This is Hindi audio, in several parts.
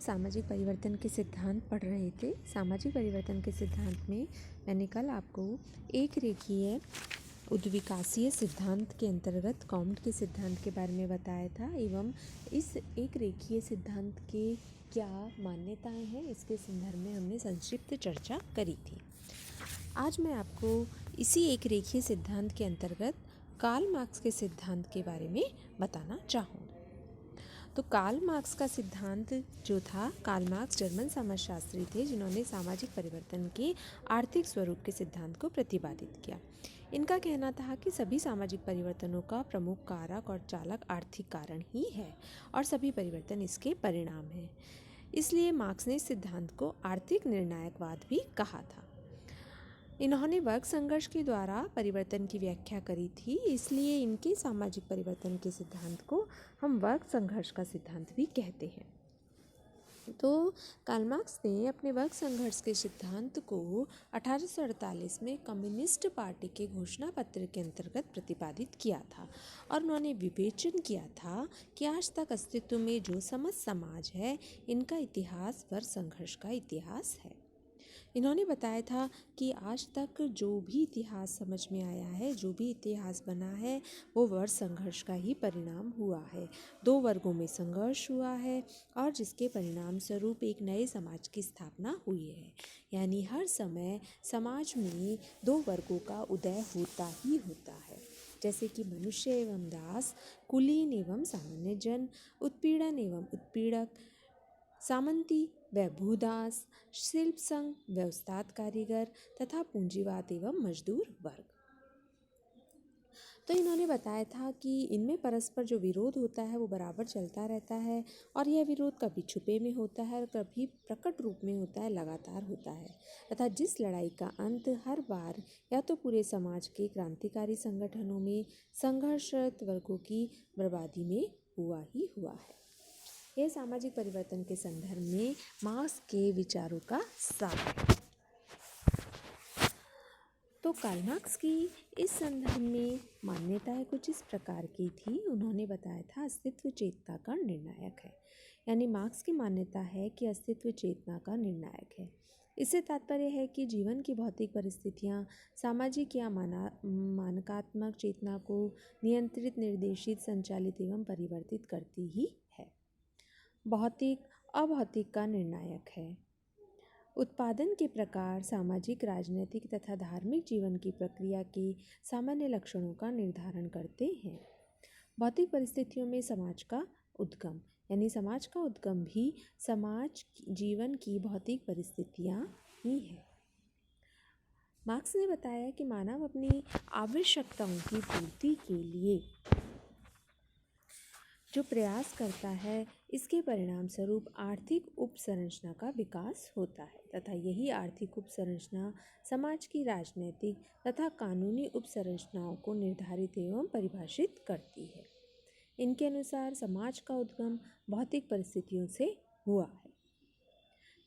सामाजिक परिवर्तन के सिद्धांत पढ़ रहे थे। सामाजिक परिवर्तन के सिद्धांत में मैंने कल आपको एक रेखीय उद्विकासीय सिद्धांत के अंतर्गत काउंट के सिद्धांत के बारे में बताया था एवं इस एक रेखीय सिद्धांत के क्या मान्यताएं हैं इसके संदर्भ में हमने संक्षिप्त चर्चा करी थी। आज मैं आपको इसी एक रेखीय सिद्धांत के अंतर्गत कार्ल मार्क्स के सिद्धांत के बारे में बताना चाहूँगी। तो कार्ल मार्क्स का सिद्धांत जो था, कार्ल मार्क्स जर्मन समाजशास्त्री थे जिन्होंने सामाजिक परिवर्तन के आर्थिक स्वरूप के सिद्धांत को प्रतिपादित किया। इनका कहना था कि सभी सामाजिक परिवर्तनों का प्रमुख कारक और चालक आर्थिक कारण ही है और सभी परिवर्तन इसके परिणाम हैं। इसलिए मार्क्स ने इस सिद्धांत को आर्थिक निर्णायकवाद भी कहा था। इन्होंने वर्ग संघर्ष के द्वारा परिवर्तन की व्याख्या करी थी, इसलिए इनके सामाजिक परिवर्तन के सिद्धांत को हम वर्ग संघर्ष का सिद्धांत भी कहते हैं। तो कार्ल मार्क्स ने अपने वर्ग संघर्ष के सिद्धांत को 1848 में कम्युनिस्ट पार्टी के घोषणा पत्र के अंतर्गत प्रतिपादित किया था और उन्होंने विवेचन किया था कि आज तक अस्तित्व में जो समस्त समाज है, इनका इतिहास वर्ग संघर्ष का इतिहास है। इन्होंने बताया था कि आज तक जो भी इतिहास समझ में आया है, जो भी इतिहास बना है, वो वर्ग संघर्ष का ही परिणाम हुआ है। दो वर्गों में संघर्ष हुआ है और जिसके परिणाम स्वरूप एक नए समाज की स्थापना हुई है। यानी हर समय समाज में दो वर्गों का उदय होता ही होता है, जैसे कि मनुष्य एवं दास, कुलीन एवं सामान्य जन, उत्पीड़न एवं उत्पीड़क, सामंती व भूदास, शिल्प संघ व उस्ताद कारीगर तथा पूंजीवाद एवं मजदूर वर्ग। तो इन्होंने बताया था कि इनमें परस्पर जो विरोध होता है वो बराबर चलता रहता है और यह विरोध कभी छुपे में होता है और कभी प्रकट रूप में होता है, लगातार होता है तथा जिस लड़ाई का अंत हर बार या तो पूरे समाज के क्रांतिकारी संगठनों में संघर्षरत वर्गों की बर्बादी में हुआ ही हुआ है। यह सामाजिक परिवर्तन के संदर्भ में मार्क्स के विचारों का सार है। तो कार्ल मार्क्स की इस संदर्भ में मान्यताएं कुछ इस प्रकार की थी। उन्होंने बताया था अस्तित्व चेतना का निर्णायक है। यानी मार्क्स की मान्यता है कि अस्तित्व चेतना का निर्णायक है। इससे तात्पर्य है कि जीवन की भौतिक परिस्थितियां सामाजिक या मानकात्मक चेतना को नियंत्रित, निर्देशित, संचालित एवं परिवर्तित करती ही है। भौतिक अभौतिक का निर्णायक है। उत्पादन के प्रकार सामाजिक, राजनीतिक तथा धार्मिक जीवन की प्रक्रिया के सामान्य लक्षणों का निर्धारण करते हैं। भौतिक परिस्थितियों में समाज का उद्गम, यानी समाज का उद्गम भी समाज जीवन की भौतिक परिस्थितियां ही है। मार्क्स ने बताया कि मानव अपनी आवश्यकताओं की पूर्ति के लिए जो प्रयास करता है, इसके परिणाम स्वरूप आर्थिक उपसंरचना का विकास होता है तथा यही आर्थिक उपसंरचना समाज की राजनीतिक तथा कानूनी उपसंरचनाओं को निर्धारित एवं परिभाषित करती है। इनके अनुसार समाज का उद्गम भौतिक परिस्थितियों से हुआ है।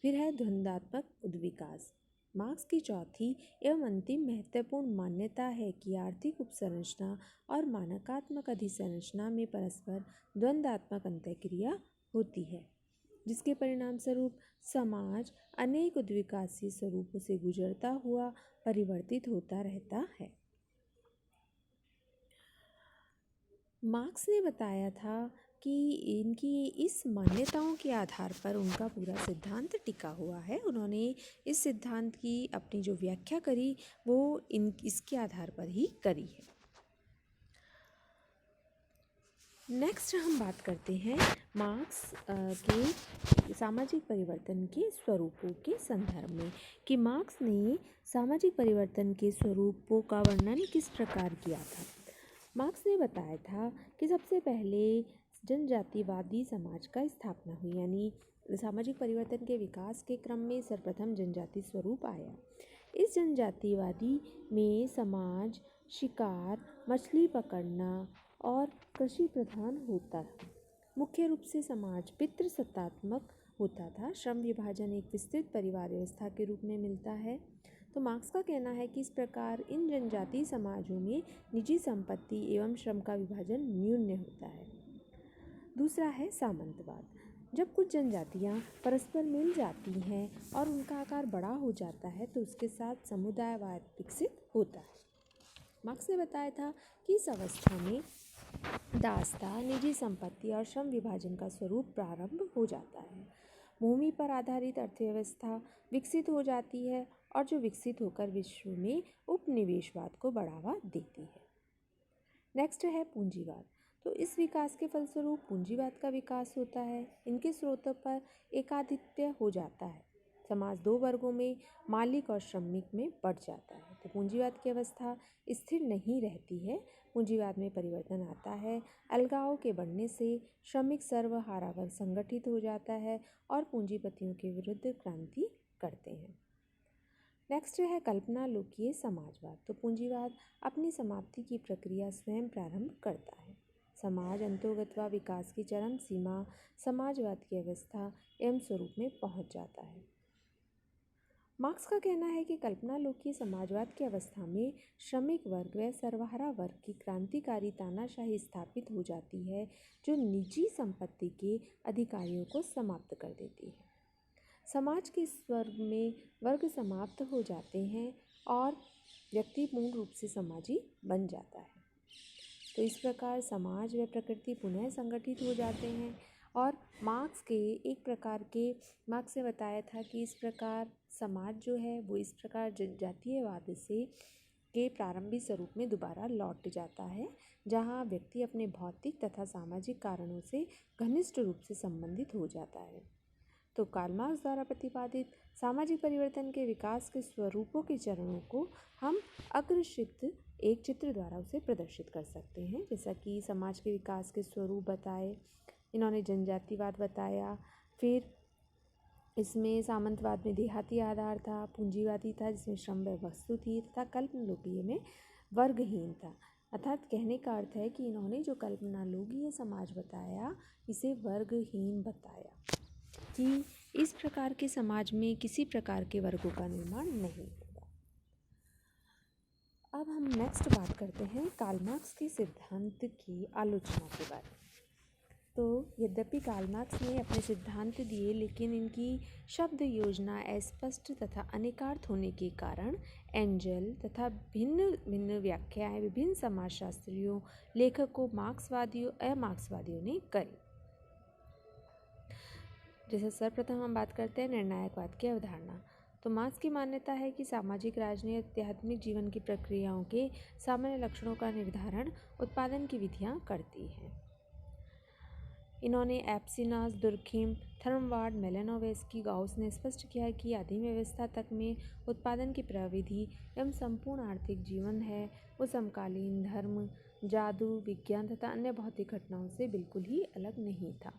फिर है द्वंद्वात्मक उद्विकास। मार्क्स की चौथी एवं अंतिम महत्वपूर्ण मान्यता है कि आर्थिक उपसंरचना और मानकात्मक अधिसंरचना में परस्पर द्वंद्वात्मक अंतःक्रिया होती है, जिसके परिणाम स्वरूप समाज अनेक उद्विकासीय स्वरूपों से गुजरता हुआ परिवर्तित होता रहता है। मार्क्स ने बताया था कि इनकी इस मान्यताओं के आधार पर उनका पूरा सिद्धांत टिका हुआ है। उन्होंने इस सिद्धांत की अपनी जो व्याख्या करी वो इसके आधार पर ही करी है। नेक्स्ट हम बात करते हैं मार्क्स के सामाजिक परिवर्तन के स्वरूपों के संदर्भ में कि मार्क्स ने सामाजिक परिवर्तन के स्वरूपों का वर्णन किस प्रकार किया था। मार्क्स ने बताया था कि सबसे पहले जनजातिवादी समाज का स्थापना हुई, यानी सामाजिक परिवर्तन के विकास के क्रम में सर्वप्रथम जनजाति स्वरूप आया। इस जनजातिवादी में समाज शिकार, मछली पकड़ना और कृषि प्रधान होता है। मुख्य रूप से समाज पितृसत्तात्मक होता था। श्रम विभाजन एक विस्तृत परिवार व्यवस्था के रूप में मिलता है। तो मार्क्स का कहना है कि इस प्रकार इन जनजातीय समाजों में निजी संपत्ति एवं श्रम का विभाजन न्यून होता है। दूसरा है सामंतवाद, जब कुछ जनजातियाँ परस्पर मिल जाती हैं और उनका आकार बड़ा हो जाता है तो उसके साथ समुदायवाद विकसित होता है। मार्क्स ने बताया था कि इस अवस्था में दासता, निजी संपत्ति और श्रम विभाजन का स्वरूप प्रारंभ हो जाता है। भूमि पर आधारित अर्थव्यवस्था विकसित हो जाती है और जो विकसित होकर विश्व में उपनिवेशवाद को बढ़ावा देती है। नेक्स्ट है पूंजीवाद। तो इस विकास के फलस्वरूप पूंजीवाद का विकास होता है। इनके स्रोतों पर एकाधित्य हो जाता है। समाज दो वर्गों में, मालिक और श्रमिक में बढ़ जाता है। तो पूंजीवाद की अवस्था स्थिर नहीं रहती है। पूंजीवाद में परिवर्तन आता है। अलगाव के बढ़ने से श्रमिक सर्वहारा वर्ग संगठित हो जाता है और पूंजीपतियों के विरुद्ध क्रांति करते हैं। नेक्स्ट है कल्पनालोकीय समाजवाद। तो पूंजीवाद अपनी समाप्ति की प्रक्रिया स्वयं प्रारंभ करता है। समाज अंतोगत व विकास की चरम सीमा समाजवाद की अवस्था एवं स्वरूप में पहुंच जाता है। मार्क्स का कहना है कि कल्पनालोकीय समाजवाद की अवस्था में श्रमिक वर्ग व सर्वहारा वर्ग की क्रांतिकारी तानाशाही स्थापित हो जाती है, जो निजी संपत्ति के अधिकारियों को समाप्त कर देती है। समाज के इस वर्ग में वर्ग समाप्त हो जाते हैं और व्यक्ति पूर्ण रूप से समाजी बन जाता है। तो इस प्रकार समाज व प्रकृति पुनः संगठित हो जाते हैं और मार्क्स ने बताया था कि इस प्रकार समाज जो है वो इस प्रकार जनजातीयवाद से के प्रारंभिक स्वरूप में दोबारा लौट जाता है, जहाँ व्यक्ति अपने भौतिक तथा सामाजिक कारणों से घनिष्ठ रूप से संबंधित हो जाता है। तो कार्ल मार्क्स द्वारा प्रतिपादित सामाजिक परिवर्तन के विकास के स्वरूपों के चरणों को हम अग्रशित एक चित्र द्वारा उसे प्रदर्शित कर सकते हैं। जैसा कि समाज के विकास के स्वरूप बताए, इन्होंने जनजातिवाद बताया, फिर इसमें सामंतवाद में देहाती आधार था, पूंजीवादी था जिसमें श्रम व वस्तु थी, तथा कल्पनालोकीय में वर्गहीन था। अर्थात कहने का अर्थ है कि इन्होंने जो कल्पनालोकीय समाज बताया इसे वर्गहीन बताया, कि इस प्रकार के समाज में किसी प्रकार के वर्गों का निर्माण नहीं होगा। अब हम नेक्स्ट बात करते हैं कार्ल मार्क्स के सिद्धांत की आलोचना के बारे में। तो यद्यपि कार्ल मार्क्स ने अपने सिद्धांत दिए, लेकिन इनकी शब्द योजना अस्पष्ट तथा अनेकार्थ होने के कारण एंजल तथा भिन्न भिन्न व्याख्याएं विभिन्न समाजशास्त्रियों, लेखकों, मार्क्सवादियों, अमार्क्सवादियों ने करी। जैसे सर्वप्रथम हम बात करते हैं निर्णायकवाद की अवधारणा। तो मार्क्स की मान्यता है कि सामाजिक, राजनीतिक, आध्यात्मिक जीवन की प्रक्रियाओं के सामान्य लक्षणों का निर्धारण उत्पादन की विधियां करती हैं। इन्होंने एप्सिनास, दुर्खिम, थर्मवार्ड, मेलानोव्स्की, गाउस ने स्पष्ट किया कि आदिम व्यवस्था तक में उत्पादन की प्रविधि एवं संपूर्ण आर्थिक जीवन है वो समकालीन धर्म, जादू, विज्ञान तथा अन्य भौतिक घटनाओं से बिल्कुल ही अलग नहीं था।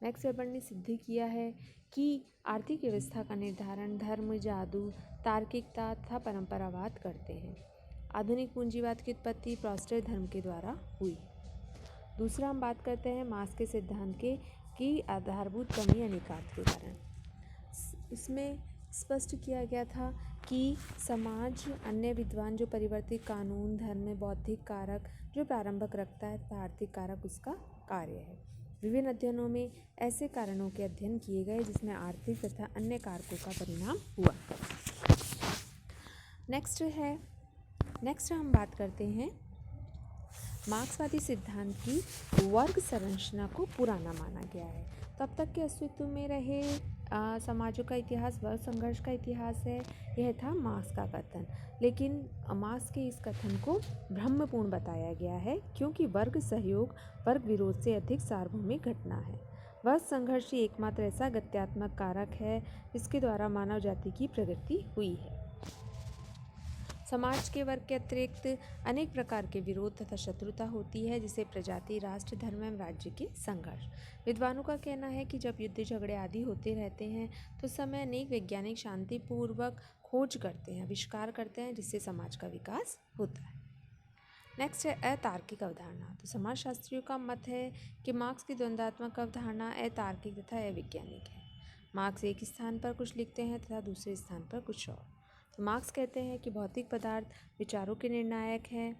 मैक्स वेबर ने सिद्ध किया है कि आर्थिक व्यवस्था का निर्धारण धर्म, जादू, तार्किकता तथा परंपरावाद करते हैं। आधुनिक पूंजीवाद की उत्पत्ति प्रोटेस्टेंट धर्म के द्वारा हुई। दूसरा हम बात करते हैं मार्क्स के सिद्धांत की आधारभूत कमी अनेकार्थ के कारण। इसमें स्पष्ट किया गया था कि समाज अन्य विद्वान जो परिवर्तित कानून, धर्म में बौद्धिक कारक जो प्रारंभक रखता है तथा आर्थिक कारक उसका कार्य है। विभिन्न अध्ययनों में ऐसे कारणों के अध्ययन किए गए जिसमें आर्थिक तथा अन्य कारकों का परिणाम हुआ। नेक्स्ट हम बात करते हैं मार्क्सवादी सिद्धांत की वर्ग संरचना को पुराना माना गया है। तो अब तक के अस्तित्व में रहे समाजों का इतिहास वर्ग संघर्ष का इतिहास है, यह था मार्क्स का कथन। लेकिन मार्क्स के इस कथन को भ्रमपूर्ण बताया गया है, क्योंकि वर्ग सहयोग वर्ग विरोध से अधिक सार्वभौमिक घटना है। वर्ग संघर्ष ही एकमात्र ऐसा गत्यात्मक कारक है जिसके द्वारा मानव जाति की प्रगति हुई है। समाज के वर्ग के अतिरिक्त अनेक प्रकार के विरोध तथा शत्रुता होती है, जिसे प्रजाति, राष्ट्र, धर्म एवं राज्य के संघर्ष। विद्वानों का कहना है कि जब युद्ध झगड़े आदि होते रहते हैं तो समय अनेक वैज्ञानिक शांतिपूर्वक खोज करते हैं, आविष्कार करते हैं, जिससे समाज का विकास होता है। नेक्स्ट है अतार्किक अवधारणा। तो समाजशास्त्रियों का मत है कि मार्क्स की द्वंद्वात्मक अवधारणा अतार्किक तथा अवैज्ञानिक है। मार्क्स एक स्थान पर कुछ लिखते हैं तथा दूसरे स्थान पर कुछ और। तो मार्क्स कहते हैं कि भौतिक पदार्थ विचारों के निर्णायक हैं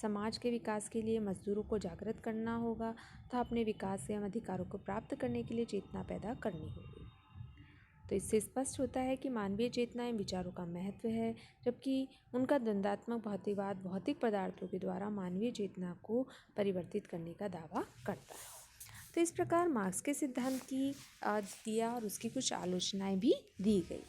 समाज के विकास के लिए मजदूरों को जागृत करना होगा तथा अपने विकास एवं अधिकारों को प्राप्त करने के लिए चेतना पैदा करनी होगी। तो इससे स्पष्ट होता है कि मानवीय चेतना एवं विचारों का महत्व है, जबकि उनका द्वंद्वात्मक भौतिकवाद भौतिक पदार्थों के द्वारा मानवीय चेतना को परिवर्तित करने का दावा करता है। तो इस प्रकार मार्क्स के सिद्धांत की दिया और उसकी कुछ आलोचनाएं भी दी गई।